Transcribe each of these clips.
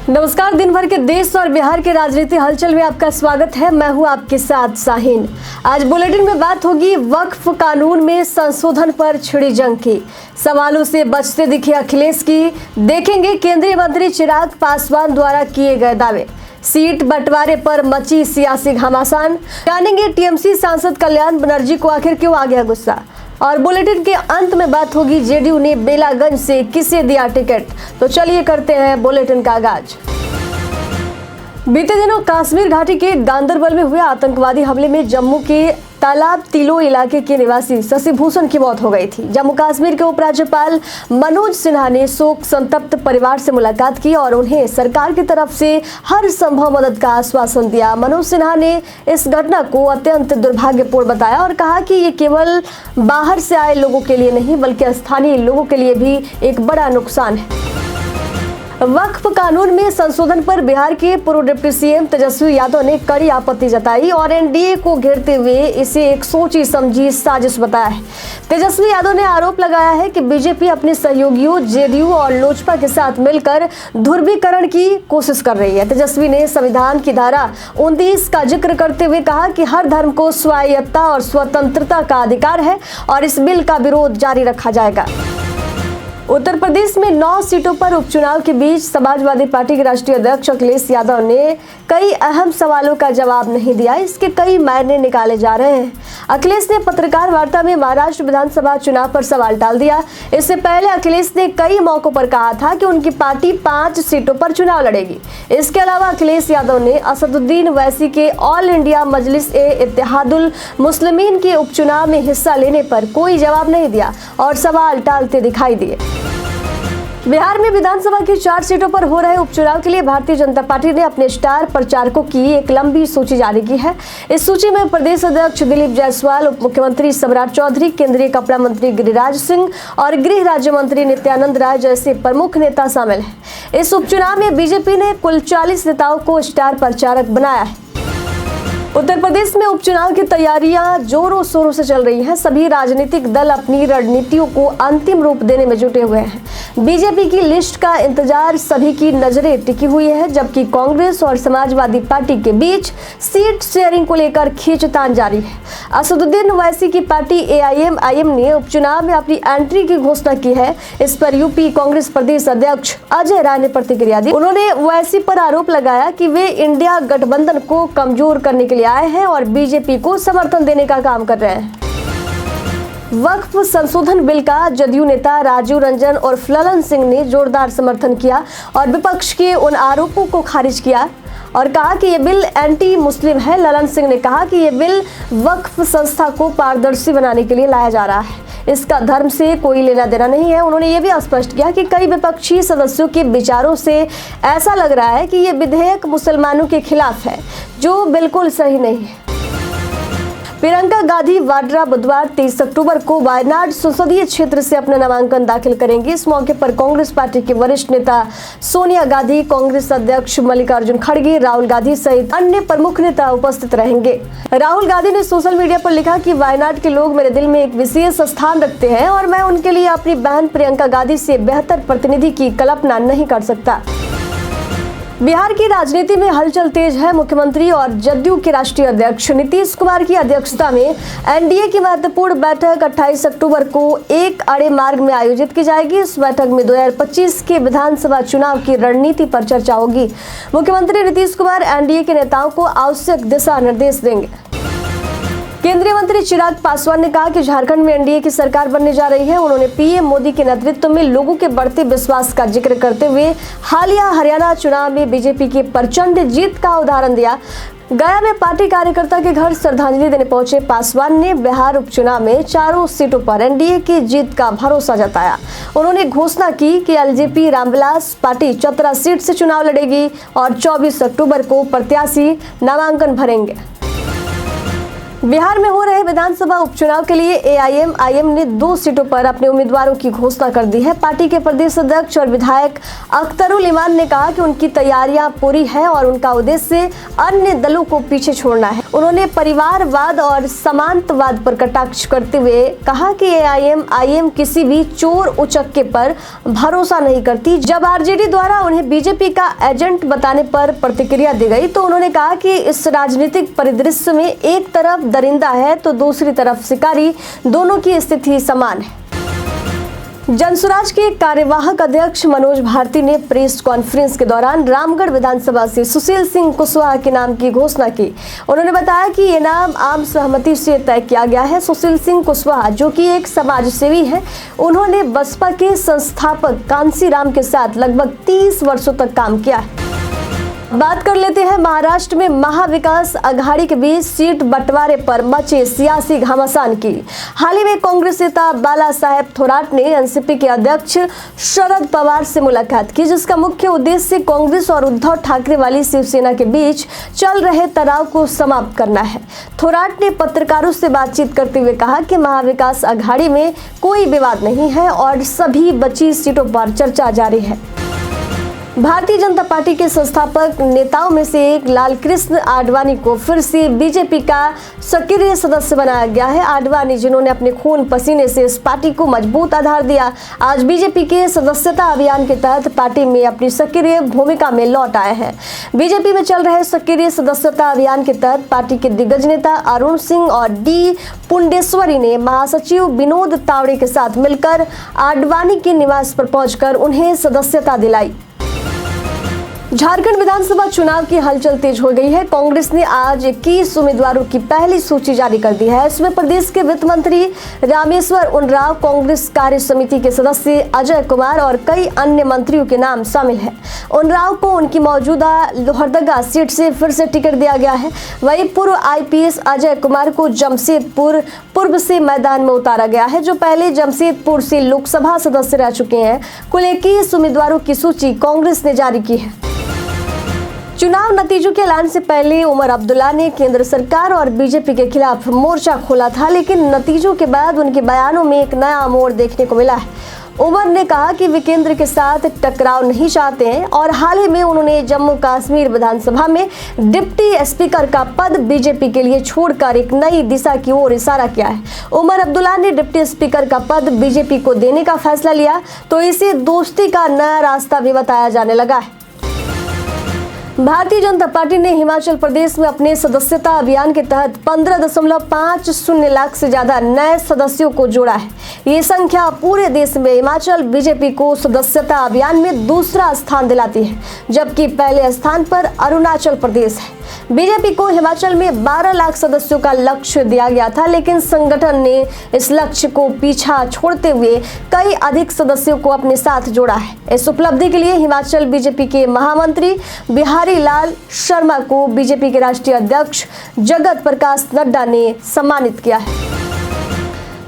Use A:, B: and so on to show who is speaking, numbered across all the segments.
A: नमस्कार। दिन भर के देश और बिहार के राजनीतिक हलचल में आपका स्वागत है। मैं हूं आपके साथ शाहीन। आज बुलेटिन में बात होगी वक्फ कानून में संशोधन पर छिड़ी जंग की। सवालों से बचते दिखे अखिलेश की। देखेंगे केंद्रीय मंत्री चिराग पासवान द्वारा किए गए दावे। सीट बंटवारे पर मची सियासी घमासान। जानेंगे टीएमसी सांसद कल्याण बनर्जी को आखिर क्यों आ गया गुस्सा। और बुलेटिन के अंत में बात होगी जेडीयू ने बेलागंज से किसे दिया टिकट। तो चलिए करते हैं बुलेटिन का आगाज। बीते दिनों कश्मीर घाटी के गांदरबल में हुए आतंकवादी हमले में जम्मू के तालाब तिलो इलाके के निवासी शशि भूषण की मौत हो गई थी। जम्मू कश्मीर के उपराज्यपाल मनोज सिन्हा ने शोक संतप्त परिवार से मुलाकात की और उन्हें सरकार की तरफ से हर संभव मदद का आश्वासन दिया। मनोज सिन्हा ने इस घटना को अत्यंत दुर्भाग्यपूर्ण बताया और कहा कि ये केवल बाहर से आए लोगों के लिए नहीं बल्कि स्थानीय लोगों के लिए भी एक बड़ा नुकसान है। वक्फ कानून में संशोधन पर बिहार के पूर्व डिप्टी सीएम तेजस्वी यादव ने कड़ी आपत्ति जताई और एनडीए को घेरते हुए इसे एक सोची समझी साजिश बताया है। तेजस्वी यादव ने आरोप लगाया है कि बीजेपी अपने सहयोगियों जेडीयू और लोजपा के साथ मिलकर ध्रुवीकरण की कोशिश कर रही है। तेजस्वी ने संविधान की धारा 29 का जिक्र करते हुए कहा कि हर धर्म को स्वायत्तता और स्वतंत्रता का अधिकार है और इस बिल का विरोध जारी रखा जाएगा। उत्तर प्रदेश में 9 सीटों पर उपचुनाव के बीच समाजवादी पार्टी के राष्ट्रीय अध्यक्ष अखिलेश यादव ने कई अहम सवालों का जवाब नहीं दिया। इसके कई मायने निकाले जा रहे हैं। अखिलेश ने पत्रकार वार्ता में महाराष्ट्र विधानसभा चुनाव पर सवाल टाल दिया। इससे पहले अखिलेश ने कई मौकों पर कहा था कि उनकी पार्टी 5 सीटों पर चुनाव लड़ेगी। इसके अलावा अखिलेश यादव ने असदुद्दीन ओवैसी के ऑल इंडिया मजलिस ए इत्तेहादुल मुस्लिमीन के उपचुनाव में हिस्सा लेने पर कोई जवाब नहीं दिया और सवाल टालते दिखाई दिए। बिहार में विधानसभा की 4 सीटों पर हो रहे उपचुनाव के लिए भारतीय जनता पार्टी ने अपने स्टार प्रचारकों की एक लंबी सूची जारी की है। इस सूची में प्रदेश अध्यक्ष दिलीप जायसवाल, उप मुख्यमंत्री सम्राट चौधरी, केंद्रीय कपड़ा मंत्री गिरिराज सिंह और गृह राज्य मंत्री नित्यानंद राय जैसे प्रमुख नेता शामिल हैं। इस उपचुनाव में बीजेपी ने कुल 40 नेताओं को स्टार प्रचारक बनाया है। उत्तर प्रदेश में उपचुनाव की तैयारियां जोरों शोरों से चल रही हैं। सभी राजनीतिक दल अपनी रणनीतियों को अंतिम रूप देने में जुटे हुए हैं। बीजेपी की लिस्ट का इंतजार सभी की नजरें टिकी हुई है, जबकि कांग्रेस और समाजवादी पार्टी के बीच सीट शेयरिंग को लेकर खींचतान जारी है। असदुद्दीन ओवैसी की पार्टी एआईएमआईएम ने उपचुनाव में अपनी एंट्री की घोषणा की है। इस पर यूपी कांग्रेस प्रदेश अध्यक्ष अजय राय ने प्रतिक्रिया दी। उन्होंने ओवैसी पर आरोप लगाया कि वे इंडिया गठबंधन को कमजोर करने के लिए आए हैं और बीजेपी को समर्थन देने का काम कर रहे हैं। वक्फ संशोधन बिल का जदयू नेता राजीव रंजन और ललन सिंह ने जोरदार समर्थन किया और विपक्ष के उन आरोपों को खारिज किया और कहा कि यह बिल एंटी मुस्लिम है। ललन सिंह ने कहा कि यह बिल वक्फ संस्था को पारदर्शी बनाने के लिए लाया जा रहा है। इसका धर्म से कोई लेना देना नहीं है। उन्होंने ये भी स्पष्ट किया कि कई विपक्षी सदस्यों के विचारों से ऐसा लग रहा है कि ये विधेयक मुसलमानों के खिलाफ है, जो बिल्कुल सही नहीं है। प्रियंका गांधी वाड्रा बुधवार 30 अक्टूबर को वायनाड संसदीय क्षेत्र से अपना नामांकन दाखिल करेंगी। इस मौके पर कांग्रेस पार्टी के वरिष्ठ नेता सोनिया गांधी, कांग्रेस अध्यक्ष मल्लिकार्जुन खड़गे, राहुल गांधी सहित अन्य प्रमुख नेता उपस्थित रहेंगे। राहुल गांधी ने सोशल मीडिया पर लिखा कि वायनाड के लोग मेरे दिल में एक विशेष स्थान रखते हैं और मैं उनके लिए अपनी बहन प्रियंका गांधी से बेहतर प्रतिनिधि की कल्पना नहीं कर सकता। बिहार की राजनीति में हलचल तेज है। मुख्यमंत्री और जदयू के राष्ट्रीय अध्यक्ष नीतीश कुमार की अध्यक्षता में एनडीए की महत्वपूर्ण बैठक 28 अक्टूबर को एक अड़े मार्ग में आयोजित की जाएगी। इस बैठक में 2025 के विधानसभा चुनाव की रणनीति पर चर्चा होगी। मुख्यमंत्री नीतीश कुमार एनडीए के नेताओं को आवश्यक दिशा निर्देश देंगे। केंद्रीय मंत्री चिराग पासवान ने कहा कि झारखंड में एनडीए की सरकार बनने जा रही है। उन्होंने पीएम मोदी के नेतृत्व में लोगों के बढ़ते विश्वास का जिक्र करते हुए हालिया हरियाणा चुनाव में बीजेपी की प्रचंड जीत का उदाहरण दिया। गया में पार्टी कार्यकर्ता के घर श्रद्धांजलि देने पहुंचे पासवान ने बिहार उपचुनाव में 4 सीटों पर एनडीए की जीत का भरोसा जताया। उन्होंने घोषणा की कि एलजेपी रामविलास पार्टी 14 सीट से चुनाव लड़ेगी और 24 अक्टूबर को प्रत्याशी नामांकन भरेंगे। बिहार में हो रहे विधानसभा उपचुनाव के लिए एआईएमआईएम ने 2 सीटों पर अपने उम्मीदवारों की घोषणा कर दी है। पार्टी के प्रदेश अध्यक्ष और विधायक अख्तरुल इमान ने कहा कि उनकी तैयारियां पूरी है और उनका उद्देश्य अन्य दलों को पीछे छोड़ना है। उन्होंने परिवारवाद और समांतवाद पर कटाक्ष करते हुए कहा कि एआईएमआईएम किसी भी चोर उचक्के पर भरोसा नहीं करती। जब आरजेडी द्वारा उन्हें बीजेपी का एजेंट बताने पर प्रतिक्रिया दी गई तो उन्होंने कहा कि इस राजनीतिक परिदृश्य में एक तरफ दरिंदा है तो दूसरी तरफ शिकारी, दोनों की स्थिति समान है। जनसुराज के कार्यवाहक अध्यक्ष मनोज भारती ने प्रेस कॉन्फ्रेंस के दौरान रामगढ़ विधानसभा से सुशील सिंह कुशवाहा के नाम की घोषणा की। उन्होंने बताया कि ये नाम आम सहमति से तय किया गया है। सुशील सिंह कुशवाहा जो कि एक समाजसेवी हैं, उन्होंने बसपा के संस्थापक कांसीराम के साथ लगभग 30 वर्षों तक काम किया है। बात कर लेते हैं महाराष्ट्र में महाविकास अघाड़ी के बीच सीट बंटवारे पर मचे सियासी घमासान की। हाल ही में कांग्रेस नेता बाला साहेब थोराट ने एनसीपी के अध्यक्ष शरद पवार से मुलाकात की, जिसका मुख्य उद्देश्य कांग्रेस और उद्धव ठाकरे वाली शिवसेना के बीच चल रहे तनाव को समाप्त करना है। थोराट ने पत्रकारों से बातचीत करते हुए कहा कि महाविकास अघाड़ी में कोई विवाद नहीं है और सभी बची सीटों पर चर्चा जारी है। भारतीय जनता पार्टी के संस्थापक नेताओं में से एक लालकृष्ण आडवाणी को फिर से बीजेपी का सक्रिय सदस्य बनाया गया है। आडवाणी, जिन्होंने अपने खून पसीने से इस पार्टी को मजबूत आधार दिया, आज बीजेपी के सदस्यता अभियान के तहत पार्टी में अपनी सक्रिय भूमिका में लौट आए हैं। बीजेपी में चल रहे सक्रिय सदस्यता अभियान के तहत पार्टी के दिग्गज नेता अरुण सिंह और डी पुंडेश्वरी ने महासचिव विनोद तावड़े के साथ मिलकर आडवाणी के निवास पर पहुंचकर उन्हें सदस्यता दिलाई। झारखंड विधानसभा चुनाव की हलचल तेज हो गई है। कांग्रेस ने आज 21 उम्मीदवारों की पहली सूची जारी कर दी है। इसमें प्रदेश के वित्त मंत्री रामेश्वर उरांव, कांग्रेस कार्य समिति के सदस्य अजय कुमार और कई अन्य मंत्रियों के नाम शामिल हैं। उरांव को उनकी मौजूदा लोहरदगा सीट से फिर से टिकट दिया गया है। वहीं पूर्व आईपीएस अजय कुमार को जमशेदपुर पूर्व से मैदान में उतारा गया है, जो पहले जमशेदपुर से लोकसभा सदस्य रह चुके हैं। कुल 21 उम्मीदवारों की सूची कांग्रेस ने जारी की है। चुनाव नतीजों के ऐलान से पहले उमर अब्दुल्ला ने केंद्र सरकार और बीजेपी के खिलाफ मोर्चा खोला था, लेकिन नतीजों के बाद उनके बयानों में एक नया मोड़ देखने को मिला है। उमर ने कहा कि वे केंद्र के साथ टकराव नहीं चाहते हैं और हाल ही में उन्होंने जम्मू कश्मीर विधानसभा में डिप्टी स्पीकर का पद बीजेपी के लिए छोड़कर एक नई दिशा की ओर इशारा किया है। उमर अब्दुल्ला ने डिप्टी स्पीकर का पद बीजेपी को देने का फैसला लिया तो इसे दोस्ती का नया रास्ता भी बताया जाने लगा है। भारतीय जनता पार्टी ने हिमाचल प्रदेश में अपने सदस्यता अभियान के तहत 15.50 लाख से ज्यादा नए सदस्यों को जोड़ा है। ये संख्या पूरे देश में हिमाचल बीजेपी को सदस्यता अभियान में दूसरा स्थान दिलाती है, जबकि पहले स्थान पर अरुणाचल प्रदेश है। बीजेपी को हिमाचल में 12 लाख सदस्यों का लक्ष्य दिया गया था, लेकिन संगठन ने इस लक्ष्य को पीछा छोड़ते हुए कई अधिक सदस्यों को अपने साथ जोड़ा है। इस उपलब्धि के लिए हिमाचल बीजेपी के महामंत्री बिहारी लाल शर्मा को बीजेपी के राष्ट्रीय अध्यक्ष जगत प्रकाश नड्डा ने सम्मानित किया है।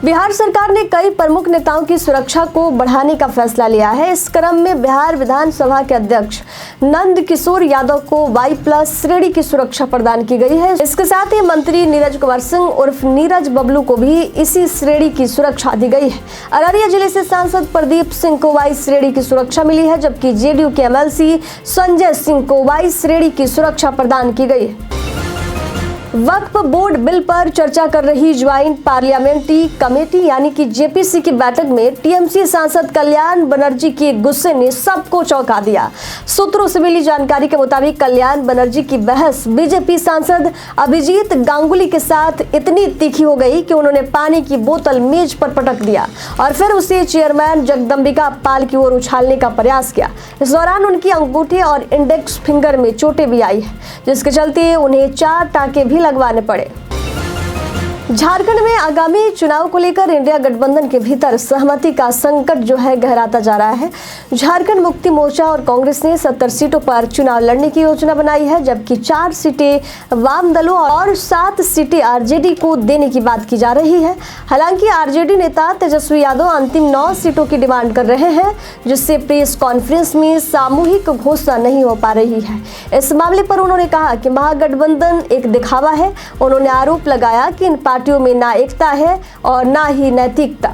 A: बिहार सरकार ने कई प्रमुख नेताओं की सुरक्षा को बढ़ाने का फैसला लिया है। इस क्रम में बिहार विधानसभा के अध्यक्ष नंद किशोर यादव को Y+ श्रेणी की सुरक्षा प्रदान की गई है। इसके साथ ही मंत्री नीरज कुमार सिंह उर्फ नीरज बबलू को भी इसी श्रेणी की सुरक्षा दी गई है। अररिया जिले से सांसद प्रदीप सिंह को Y श्रेणी की सुरक्षा मिली है, जबकि जेडीयू के MLC संजय सिंह को Y श्रेणी की सुरक्षा प्रदान की गई है। वक्फ बोर्ड बिल पर चर्चा कर रही ज्वाइंट पार्लियामेंट्री कमेटी यानी कि जेपीसी की बैठक में टीएमसी सांसद कल्याण बनर्जी के गुस्से ने सबको चौंका दिया। सूत्रों से मिली जानकारी के मुताबिक कल्याण बनर्जी की बहस बीजेपी सांसद अभिजीत गांगुली के साथ इतनी तीखी हो गई कि उन्होंने पानी की बोतल मेज पर पटक दिया और फिर उसे चेयरमैन जगदम्बिका पाल की ओर उछालने का प्रयास किया। इस दौरान उनकी अंगूठे और इंडेक्स फिंगर में चोटें भी आई है, जिसके चलते उन्हें 4 टाँके भी लगवाने पड़े। झारखंड में आगामी चुनाव को लेकर इंडिया गठबंधन के भीतर सहमति का संकट जो है गहराता जा रहा है। झारखंड मुक्ति मोर्चा और कांग्रेस ने 70 सीटों पर चुनाव लड़ने की योजना बनाई है, जबकि 4 सीटें वाम दलों और 7 सीटें आरजेडी को देने की बात की जा रही है। हालांकि आरजेडी नेता तेजस्वी यादव अंतिम 9 सीटों की डिमांड कर रहे हैं, जिससे प्रेस कॉन्फ्रेंस में सामूहिक घोषणा नहीं हो पा रही है। इस मामले पर उन्होंने कहा कि महागठबंधन एक दिखावा है। उन्होंने आरोप लगाया कि इन पार्टियों में ना एकता है और ना ही नैतिकता।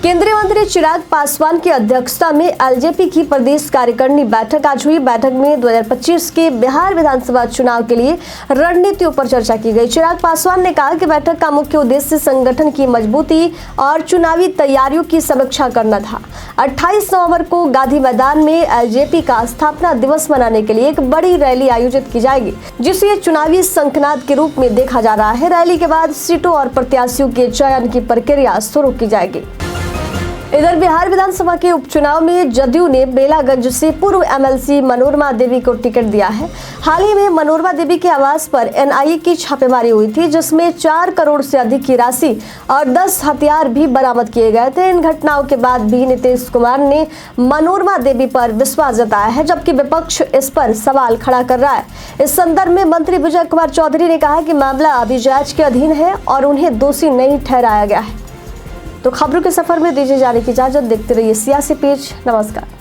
A: केंद्रीय मंत्री चिराग पासवान की अध्यक्षता में एलजेपी की प्रदेश कार्यकारिणी बैठक आज हुई। बैठक में 2025 के बिहार विधानसभा चुनाव के लिए रणनीतियों पर चर्चा की गई। चिराग पासवान ने कहा कि बैठक का मुख्य उद्देश्य संगठन की मजबूती और चुनावी तैयारियों की समीक्षा करना था। 28 नवंबर को गांधी मैदान में एलजेपी का स्थापना दिवस मनाने के लिए एक बड़ी रैली आयोजित की जाएगी, जिसे चुनावी शंखनाद के रूप में देखा जा रहा है। रैली के बाद सीटों और प्रत्याशियों के चयन की प्रक्रिया शुरू की जाएगी। इधर बिहार विधानसभा के उपचुनाव में जदयू ने बेलागंज से पूर्व एमएलसी मनोरमा देवी को टिकट दिया है। हाल ही में मनोरमा देवी के आवास पर एनआईए की छापेमारी हुई थी, जिसमें 4 करोड़ से अधिक की राशि और 10 हथियार भी बरामद किए गए थे। इन घटनाओं के बाद भी नीतीश कुमार ने मनोरमा देवी पर विश्वास जताया है, जबकि विपक्ष इस पर सवाल खड़ा कर रहा है। इस संदर्भ में मंत्री विजय कुमार चौधरी ने कहा कि मामला अभी जांच के अधीन है और उन्हें दोषी नहीं ठहराया गया है। तो खबरों के सफर में दीजिए जाने की इजाजत। देखते रहिए सियासी पेज। नमस्कार।